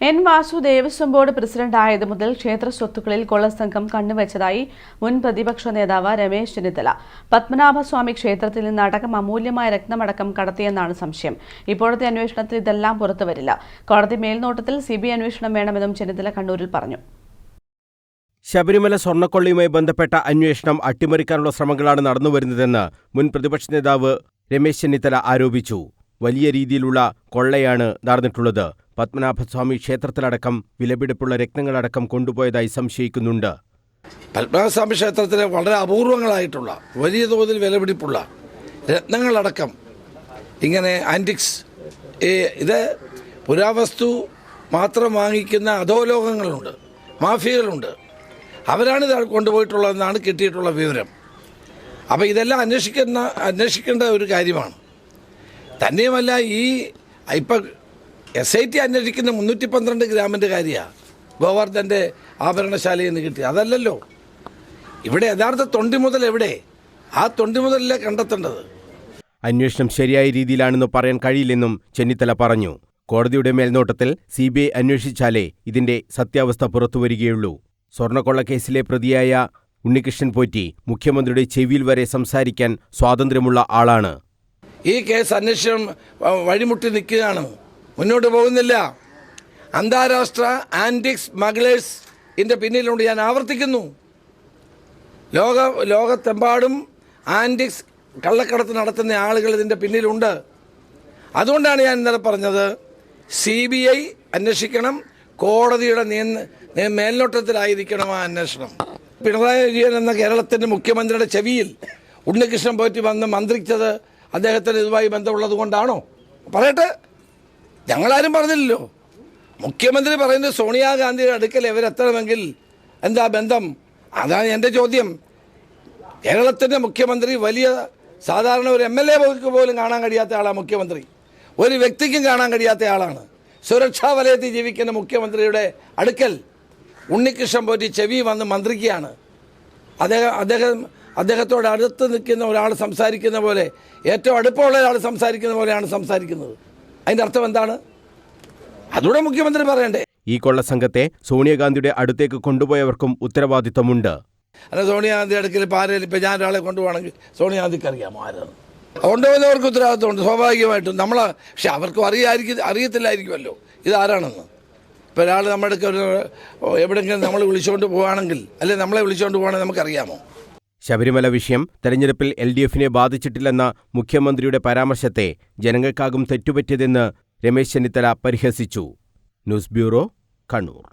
N Vasu Devaswom board പ്രസിഡന്റായത് മുതൽ ക്ഷേത്ര സ്വത്തുക്കളിൽ കൊള്ളസംഘം കണ്ണുവച്ചതായി മുൻ പ്രതിപക്ഷ നേതാവ് രമേശ് ചെന്നിത്തല. പത്മനാഭസ്വാമി ക്ഷേത്രത്തിൽ നിന്ന് അടക്കം അമൂല്യമായ രത്നമടക്കം കടത്തിയെന്നാണ് സംശയം. ഇപ്പോഴത്തെ അന്വേഷണത്തിൽ ഇതെല്ലാം പുറത്തുവരില്ല. കോടതി മേൽനോട്ടത്തിൽ സിബിഐ അന്വേഷണം വേണമെന്നും ചെന്നിത്തല കണ്ണൂരിൽ പറഞ്ഞു. ശബരിമല സ്വർണ്ണക്കൊള്ളയുമായി ബന്ധപ്പെട്ട അന്വേഷണം അട്ടിമറിക്കാനുള്ള ശ്രമങ്ങളാണ് നടന്നുവരുന്നതെന്ന് മുൻ പ്രതിപക്ഷ നേതാവ് രമേശ് ചെന്നിത്തല ആരോപിച്ചു. വലിയ രീതിയിലുള്ള കൊള്ളയാണ് നടന്നിട്ടുള്ളത്. പത്മനാഭസ്വാമി ക്ഷേത്രത്തിലടക്കം വിലപിടിപ്പുള്ള രത്നങ്ങളടക്കം കൊണ്ടുപോയതായി സംശയിക്കുന്നുണ്ട്. പത്മനാഭസ്വാമി ക്ഷേത്രത്തിലെ വളരെ അപൂർവങ്ങളായിട്ടുള്ള വലിയ തോതിൽ വിലപിടിപ്പുള്ള രത്നങ്ങളടക്കം ഇങ്ങനെ ആൻറ്റിക്സ്, ഇത് പുരാവസ്തു മാത്രം വാങ്ങിക്കുന്ന അധോലോകങ്ങളുണ്ട്, മാഫിയകളുണ്ട്. അവരാണ് ഇത് കൊണ്ടുപോയിട്ടുള്ളതെന്നാണ് കിട്ടിയിട്ടുള്ള വിവരം. അപ്പോൾ ഇതെല്ലാം അന്വേഷിക്കേണ്ട ഒരു കാര്യമാണ്. തന്നെയുമല്ല, ഇപ്പം SIT അന്വേഷിക്കുന്ന 312 ഗ്രാമിൻ്റെ കാര്യമാണ് ഗോവർദ്ധൻ്റെ ആഭരണശാലയിൽ നിന്ന് കിട്ടി. അതല്ലല്ലോ ഇവിടെ യഥാർത്ഥ തൊണ്ടി മുതൽ എവിടെ? ആ തൊണ്ടി മുതലല്ലേ കണ്ടെത്തേണ്ടത്. അന്വേഷണം ശരിയായ രീതിയിലാണെന്ന് പറയാൻ കഴിയില്ലെന്നും ചെന്നിത്തല പറഞ്ഞു. കോടതിയുടെ മേൽനോട്ടത്തിൽ CBI അന്വേഷിച്ചാലേ ഇതിന്റെ സത്യാവസ്ഥ പുറത്തുവരികയുള്ളൂ. സ്വർണ്ണക്കൊള്ളക്കേസിലെ പ്രതിയായ ഉണ്ണികൃഷ്ണൻ പോറ്റി മുഖ്യമന്ത്രിയുടെ ചെവിയിൽ വരെ സംസാരിക്കാൻ സ്വാതന്ത്ര്യമുള്ള ആളാണ്. ഈ കേസ് അന്വേഷണം വഴിമുട്ടി നിൽക്കുകയാണ്, മുന്നോട്ട് പോകുന്നില്ല. അന്താരാഷ്ട്ര ആൻറ്റിക് സ്മഗ്ലേഴ്സ് ഇതിൻ്റെ പിന്നിലുണ്ട്. ഞാൻ ആവർത്തിക്കുന്നു, ലോകത്തെമ്പാടും ആൻറ്റിക്സ് കള്ളക്കടത്ത് നടത്തുന്ന ആളുകൾ ഇതിൻ്റെ പിന്നിലുണ്ട്. അതുകൊണ്ടാണ് ഞാൻ ഇന്നലെ പറഞ്ഞത്, CBI അന്വേഷിക്കണം, കോടതിയുടെ മേൽനോട്ടത്തിലായിരിക്കണം ആ അന്വേഷണം. പിണറായി വിജയൻ എന്ന കേരളത്തിൻ്റെ മുഖ്യമന്ത്രിയുടെ ചെവിയിൽ ഉണ്ണികൃഷ്ണൻ പോറ്റി വന്ന് മന്ത്രിച്ചത് അദ്ദേഹത്തിന് ഇതുമായി ബന്ധമുള്ളത് കൊണ്ടാണോ? പറയട്ടെ, ഞങ്ങളാരും പറഞ്ഞില്ലല്ലോ. മുഖ്യമന്ത്രി പറയുന്നത് സോണിയാഗാന്ധിയുടെ അടുക്കൽ ഇവരെത്തണമെങ്കിൽ എന്താ ബന്ധം? അതാണ് എൻ്റെ ചോദ്യം. കേരളത്തിൻ്റെ മുഖ്യമന്ത്രി വലിയ സാധാരണ ഒരു MLA പോലും കാണാൻ കഴിയാത്ത ആളാണ് മുഖ്യമന്ത്രി. ഒരു വ്യക്തിക്കും കാണാൻ കഴിയാത്ത ആളാണ്. സുരക്ഷാ വലയത്തിൽ ജീവിക്കുന്ന മുഖ്യമന്ത്രിയുടെ അടുക്കൽ ഉണ്ണികൃഷ്ണൻ പോറ്റി ചെവി വന്ന് മന്ത്രിക്കുകയാണ്. അദ്ദേഹത്തോട് അടുത്ത് നിൽക്കുന്ന ഒരാൾ സംസാരിക്കുന്ന പോലെ, ഏറ്റവും അടുപ്പമുള്ള ഒരാൾ സംസാരിക്കുന്ന പോലെയാണ് സംസാരിക്കുന്നത്. അതിൻ്റെ അർത്ഥം എന്താണ്? അതുകൂടെ മുഖ്യമന്ത്രി പറയണ്ടേ? ഈ കൊള്ളസംഘത്തെ സോണിയാഗാന്ധിയുടെ അടുത്തേക്ക് കൊണ്ടുപോയവർക്കും ഉത്തരവാദിത്തമുണ്ട്. അല്ല, സോണിയാഗാന്ധി അടുക്കൽ പാരയിൽ ഇപ്പം ഞാൻ ഒരാളെ കൊണ്ടുപോകണമെങ്കിൽ സോണിയാഗാന്ധിക്ക് അറിയാമോ ആരാണ്? കൊണ്ടുപോകുന്നവർക്ക് ഉത്തരവാദിത്തമുണ്ട് സ്വാഭാവികമായിട്ടും. പക്ഷെ അവർക്കും അറിയത്തില്ലായിരിക്കുമല്ലോ ഇതാരാണെന്ന്. ഇപ്പോൾ ഒരാൾ നമ്മുടെ അടുക്ക എവിടെയെങ്കിലും നമ്മൾ വിളിച്ചുകൊണ്ട് പോവുകയാണെങ്കിൽ, അല്ലെങ്കിൽ നമ്മളെ വിളിച്ചുകൊണ്ട് പോവുകയാണെങ്കിൽ നമുക്കറിയാമോ? ശബരിമല വിഷയം തെരഞ്ഞെടുപ്പിൽ LDFനെ ബാധിച്ചിട്ടില്ലെന്ന മുഖ്യമന്ത്രിയുടെ പരാമർശത്തെ ജനങ്ങൾക്കാകും തെറ്റുപറ്റിയതെന്ന് രമേശ് ചെന്നിത്തല പരിഹസിച്ചു. News bureau, Kannur.